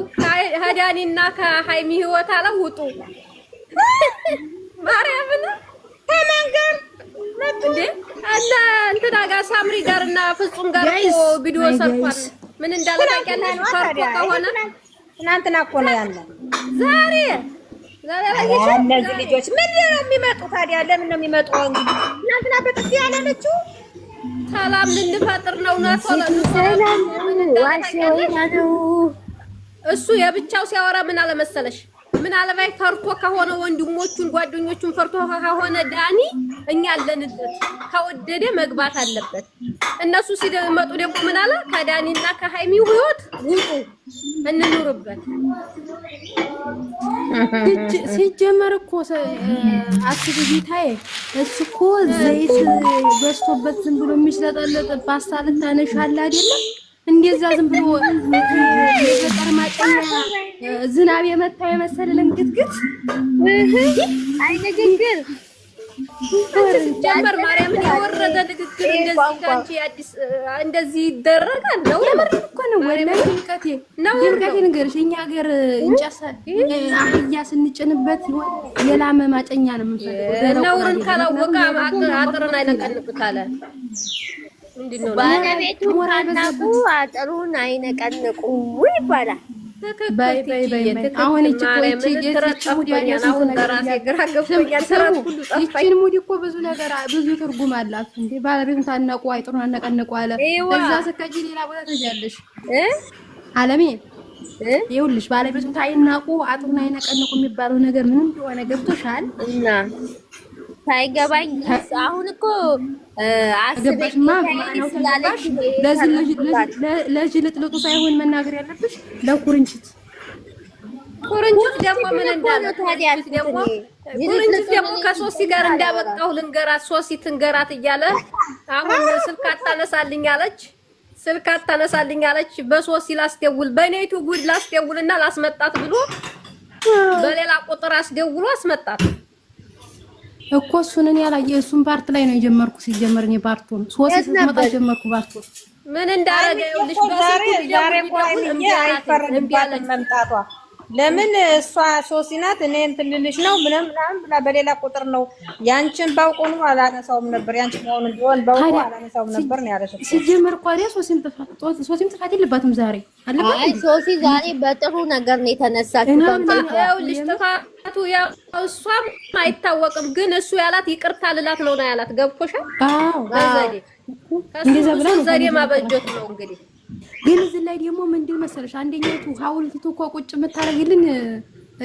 ከዳኒና ከሃይሚ ህይወት አለውጡ ማርያምን ከማን ጋር እንዴ አላ እንትና ጋር ሳምሪ ጋርና ፍጹም ጋር እኮ ቪዲዮ ሰርቷል። ምን እንዳለ ታውቂያለሽ? ፈርቶ ከሆነ ትናንትና እኮ ነው ያለ። ዛሬ እነዚህ ልጆች ምን ነው የሚመጡ ታዲያ? ለምን ነው የሚመጡ? እንግዲህ ትናንትና በጥፊ ያላለችው ሰላም ልንፈጥር ነው ነው እሱ የብቻው ሲያወራ ምን አለ መሰለሽ? ምን አለባይ ፈርቶ ከሆነ ወንድሞቹን ጓደኞቹን ፈርቶ ከሆነ ዳኒ እኛ አለንለት ከወደደ መግባት አለበት። እነሱ ሲመጡ ደግሞ ምን አለ? ከዳኒና ከሃይሚው ህይወት ውጡ እንኑርበት። ሲጀመር እኮ አስቢታዬ እሱ እኮ ዘይት በስቶበት ዝም ብሎ የሚሽለጠለጥ ፓስታ ልታነሻል አይደለም? እንደዛ ዝም ብሎ የገጠር ማጨኛ ዝናብ የመታ የመሰለ ለምግትግት አይ ንግግር ጀመር ማርያምን የወረደ ንግግር እንደዚህ ጋንቺ አዲስ እንደዚህ ይደረጋል ነው እኮ ነው ወላሂ ድንቀቴ ንገርሽ። እኛ ሀገር እንጨሳ አህያ ስንጭንበት የላመ ማጨኛ ነው የምንፈልገው። ነውርን ካላወቀ አጥርን አይነቀንቁታል። ባለቤቱ ካናቁ አጥሩን አይነቀንቁም ይባላል። ባይ አሁን እቺ ሙዲ እኮ ብዙ ነገር ብዙ ትርጉም አላት። እንዴ ባለቤቱን ታናቁ አይጥሩን አነቀንቁ አለ። እዛ ስከጂ ሌላ ቦታ ተጃለሽ አለሜ ይኸውልሽ ባለቤቱን ታይናቁ አጥሩን አይነቀንቁ የሚባለው ነገር ምንም ቢሆን ገብቶሻል እና ሳይገባኝ አሁን እኮ አስበሽማ ለዚህ ልጥልጡ ሳይሆን መናገር ያለብሽ ለኩርንችት ደግሞ ምን እንዳለ ታዲያ ደግሞ ኩርንችት ደግሞ ከሶሲ ጋር እንዳበቃው ልንገራት ሶሲ ትንገራት እያለ አሁን ስልክ አታነሳልኝ አለች። በሶሲ ላስደውል በኔቱ ጉድ ላስደውልና ላስመጣት ብሎ በሌላ ቁጥር አስደውሎ አስመጣት እኮ እሱን እኔ ያላየ እሱን ፓርት ላይ ነው የጀመርኩ። ሲጀመር እኔ ፓርቱን ሶስት ስትመጣ ጀመርኩ ፓርቱን ምን እንዳረገ ይልሽ ዛሬ ቆይ አይፈረድባትም መምጣቷ። ለምን እሷ ሶሲ ናት እኔ እንትን ልልሽ ነው ምንም ብላ በሌላ ቁጥር ነው ያንቺን ባውቀው ነው አላነሳውም ነበር። ያንቺ መሆኑን ቢሆን ባውቀው አላነሳውም ነበር ነው ያለሽ። ሲጀመር እኮ አይደል ሶሲም ጥፋት የለባትም ዛሬ አለባት። አይ ሶሲ ዛሬ በጥሩ ነገር ነው የተነሳችው። ልጅ ጥፋቱ ያው እሷም አይታወቅም፣ ግን እሱ ያላት ይቅርታ ልላት ነው ያላት። ገብቶሻል? አዎ በዘዴ እንደዛ ብላ ነው ዘዴ ማበጀት ነው እንግዲህ። ግን እዚህ ላይ ደግሞ ምንድን መሰለሽ አንደኛቱ ሐውልቱ እኮ ቁጭ የምታረግልን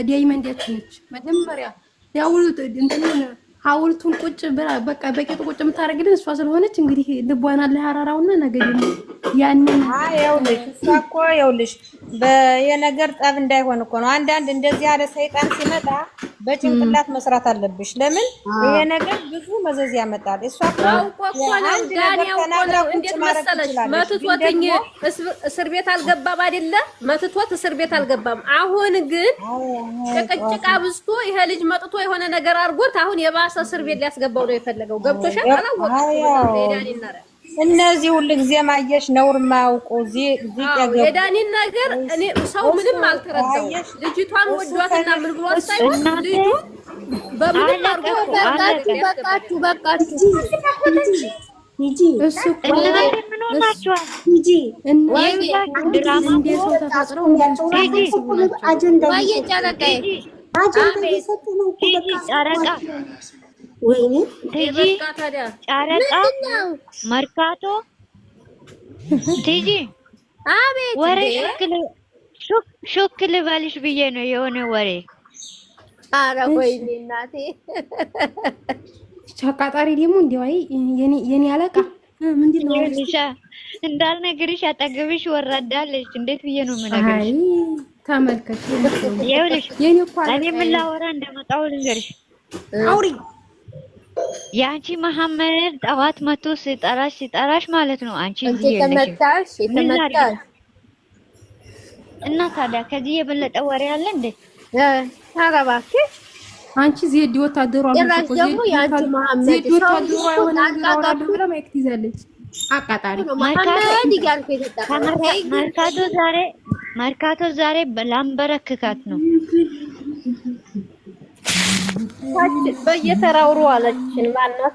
ዳይመንዲያችን ነች። መጀመሪያ ሐውልቱ እንትን ሐውልቱን ቁጭ በቃ በቂጡ ቁጭ የምታረግልን እሷ ስለሆነች እንግዲህ ልቧን አለ ያራራውና ነገ ደግሞ ያንን ይኸውልሽ እሷ እኮ ይኸውልሽ በየነገር ጠብ እንዳይሆን እኮ ነው። አንዳንድ እንደዚህ ያለ ሰይጣን ሲመጣ በጭንቅላት መስራት አለብሽ። ለምን ይሄ ነገር ብዙ መዘዝ ያመጣል። እሷ እኮ ነው ዳንያው ነው እንዴት መሰለሽ መትቶትኝ እስር ቤት አልገባም አይደለ? መትቶት እስር ቤት አልገባም። አሁን ግን ጭቅጭቅ አብዝቶ ይሄ ልጅ መጥቶ የሆነ ነገር አድርጎት አሁን የባሰ እስር ቤት ሊያስገባው ነው የፈለገው። ገብቶሻል? አላወቅኩም ዳኒ እና እነዚህ ሁሉ ጊዜ ማየሽ ነውር ማውቁ እዚህ ያገቡ የዳኒን ነገር እኔ ሰው ምንም አልተረዳው። ልጅቷን ወዷትና ምን ብሎ ሳይሆን ልጁ በምን አርጎ በቃችሁ ሂጂ እሱ ምን ሆናችሁ ሂጂ ወይ ድራማ እንደው ተፈጥሮ አጀንዳ ወይ ጨረቃዬ ጨረቃ ወይኔ ጨረቃ መርካቶ ቲጂ አቤት ወሬ ሹክ ልበልሽ ብዬ ነው የሆነ ወሬ። ኧረ ወይኔ እናቴ ቻቃጣሪ ደግሞ እንዲያው አይ የኔ አለቃ ምንድነው እንዳልነግርሽ አጠገብሽ ወራዳለች። እንዴት ብዬ ነው የምነግርሽ? አይ ተመልከች ይኸውልሽ የኔ እኮ እኔ ምን ላወራ እንደመጣሁ ልንገርሽ። አውሪ የአንቺ መሐመድ ጠዋት መቶ ሲጠራሽ ማለት ነው አንቺ እዚህ የተመታሽ እና ታዲያ ከዚህ የበለጠ ወሬ አለ እንዴ? ኧረ እባክሽ አንቺ ዜድ ወታደሯ ጭራሽ ደግሞ የአንቺ መሐመድ ዜድ ወታደሯ የሆነ ነገር ብላ ማይክ ትይዛለች። አቃጣሪ መሐመድ እያልኩ መርካቶ ዛሬ ላምበረክካት ነው። በየተራ አውሩ አለችን ማናት?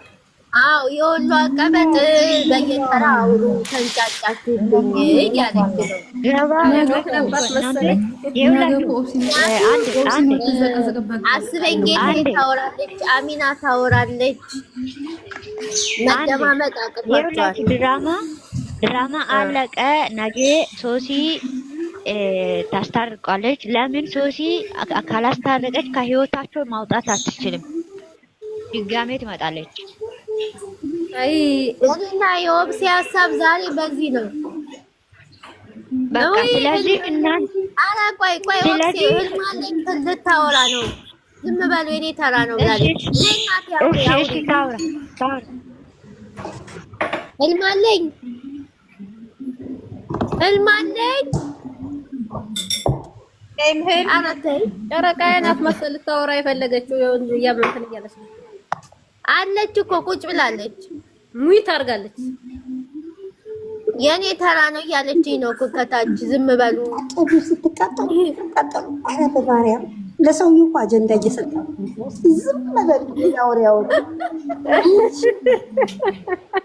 አዎ የወሎ አቀበጥ በየተራ አውሩ ተንጫጫችሁብኝ እያለች ነው። አስበኝ ጌታ ታወራለች፣ አሚና ታወራለች። መደማመጥ አቅቷቸዋል። ድራማ አለቀ። ነገ ሶሲ ታስታርቃለች። ለምን ሶሲ ካላስታረቀች ከህይወታቸው ማውጣት አትችልም። ድጋሜ ትመጣለች። አይ እኔና የኦብሴ ሀሳብ ዛሬ በዚህ ነው። በቃ ስለዚህ ኧረ ቆይ ኦብሴ ህልማለኝ ልታወራ ነው። ዝም በሉ የኔ ተራ ነው ብላለች። እሺ ታውራ ህልማለኝ ጨረቃዬ ናት መሰል ልታወራ የፈለገችው እያመንተን እያለች ነው አለች እኮ ቁጭ ብላለች። ሙይት አድርጋለች። የኔ ተራ ነው እያለችኝ ነው እኮ ከታች ዝም በሉ ስትቃጠሉ ኧረ በማርያም ለሰውዬው እኮ አጀንዳ እየሰጣሁ ዝም በሉ ያወሪያው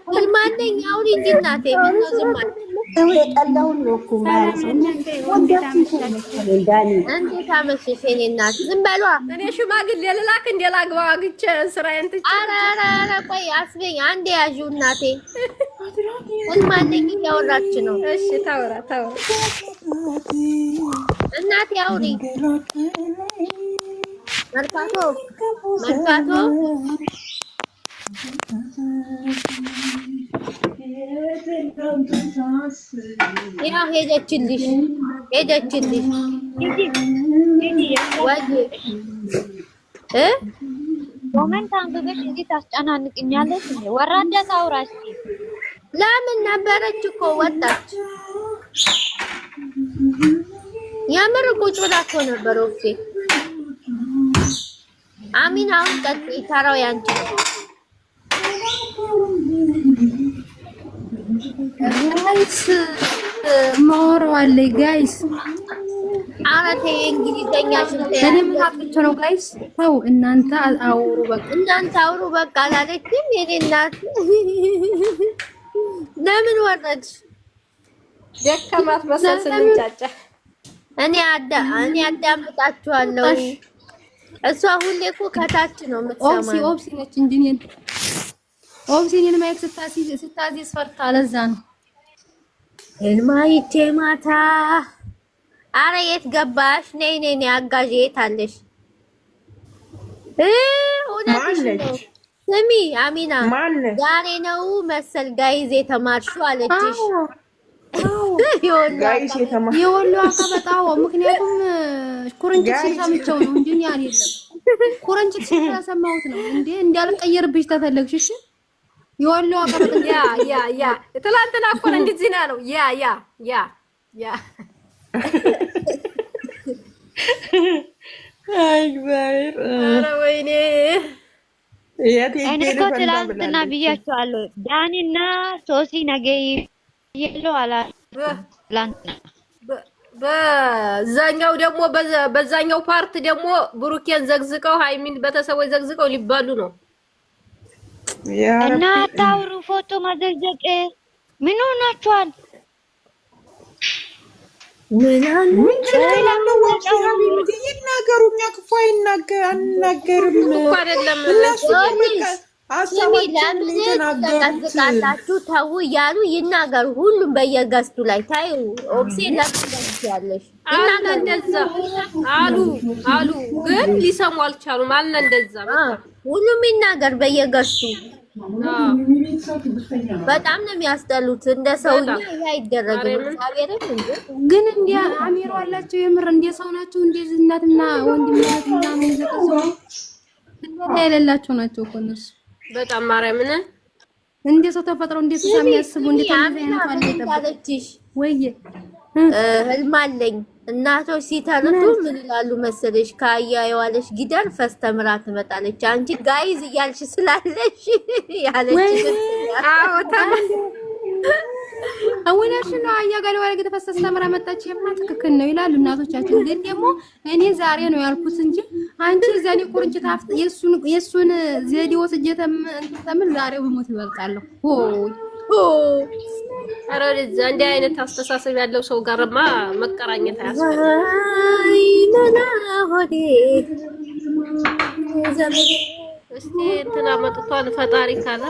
ህልማለኝ አውሪ እንጂ እናቴ ምነው ዝም አለ? የጠላውን ነው እኮ ማለት ነው። እንዴት አመሸሽ የኔ እናት? ዝም በሏ። እኔ ሽማግሌ ልላክ እንደ ላግባ አግቼ ስራዬን ትቼ። ኧረ ቆይ አስበኝ አንዴ ያዥው እናቴ። ህልማለኝ እያወራች ነው። እሺ ታውራ እናቴ አውሪ። መርካቶ ያው ሄደችልሽ ኮሜንት አንብበሽ እዚህ ታስጨናንቅኛለሽ። ወራዳ ታውራ እስኪ። ለምን ነበረች እኮ ወጣች። የምር ቁጭ ብላ እኮ ነበር። ኦኬ አሚን አሁን ቀጥይ፣ ተራው ያንቺ ነው። ጋይስ ማወራዋለ ጋይስ አረቴ እንግሊዘኛ ሽንቴ እኔ ምን አጥቼ ነው ጋይስ? ተው እናንተ አውሩ በቃ አላለችም የኔ እናት። ለምን ወረድሽ? ደከማት መሰል ስንጫጫ እኔ አዳምጣችኋለሁ። እሷ ሁሌ እኮ ከታች ነው የምትሰማው። ኦብሲ ነች እንጂ ኦብሲን ማይክ ስታዚ ፈርታ ለዛ ነው ህልማይቼ ማታ። አረ የት ገባሽ? ነይ አጋዥ የት አለሽ? እውነትሽ ነው። ስሚ አሚና ዛሬ ነው መሰል ጋይዝ የተማርሽው አለችሽ። የወሎ አቀበጣው ምክንያቱም ኩርንችት ሲሰምቸው ነው እንጂ ያን የለም። ኩርንችት ሲሰማሁት ነው እንዴ እንዳልቀየርብሽ ተፈለግሽ? እሺ የወሎ አቀበጣ ያ ትላንትና እኮ እንደዚህ ነው። ያ አይባይር ኧረ ወይኔ እኔ እኮ ትላንትና ብያቸዋለሁ። ዳኒና ሶሲ ነገ የለው አላ ትላንትና በዛኛው ደግሞ በዛኛው ፓርት ደግሞ ብሩኬን ዘግዝቀው ሃይሚን ቤተሰቦች ዘግዝቀው ሊባሉ ነው። እና ታውሩ ፎቶ ማዘግዘቅ ምን ሆናችኋል? ይናገሩ እኛ ክፉ አናገርም እኮ አይደለም። ተዘቃዝቃላችሁ ተው እያሉ ይናገሩ። ሁሉም በየገስቱ ላይ ታዩ። ኦክሴ ለምንደኛለሽ እና እንደዛ አሉ ግን ሊሰሙ አልቻሉም። አለ እንደዛ ሁሉም ይናገር በየገስቱ። በጣም ነው የሚያስጠሉት። እንደ ሰውኛ ይሄ አይደረግም። እግዚአብሔርን ግን እንደ አሚሮ አላቸው የምር እንደ ሰው ናቸው። እንደ እናትና ወንድምና ምን ዘቀሰው እንደ የሌላቸው ናቸው እኮ እነሱ በጣም ማርያምን እንደ ሰው ተፈጥረው እንደ ሰው የሚያስቡ እንደ ታምዘና ታለችሽ ወይ ህልም አለኝ። እናቶች ሲተርቱ ምን ይላሉ መሰለሽ? ካያ የዋለሽ ጊደር ፈስተምራ ትመጣለች። አንቺ ጋይዝ እያልሽ ስላለሽ ያለች አዎ አወናሽ ነው አያጋለ ወረገ ተፈስተምራ መጣች። የማ ትክክል ነው ይላሉ እናቶቻችን። ግን ደግሞ እኔ ዛሬ ነው ያልኩት እንጂ አንቺ ዘኔ ቁርጭት አፍጥ የሱን ዘዴ ወስጄ ተምን ዛሬው በሞት ይበልጣለሁ። አረ ለዛ እንደ አይነት አስተሳሰብ ያለው ሰው ጋርማ መቀራኘት አያስፈልግም። እስቲ እንትና መጥቷል ፈጣሪ ካለ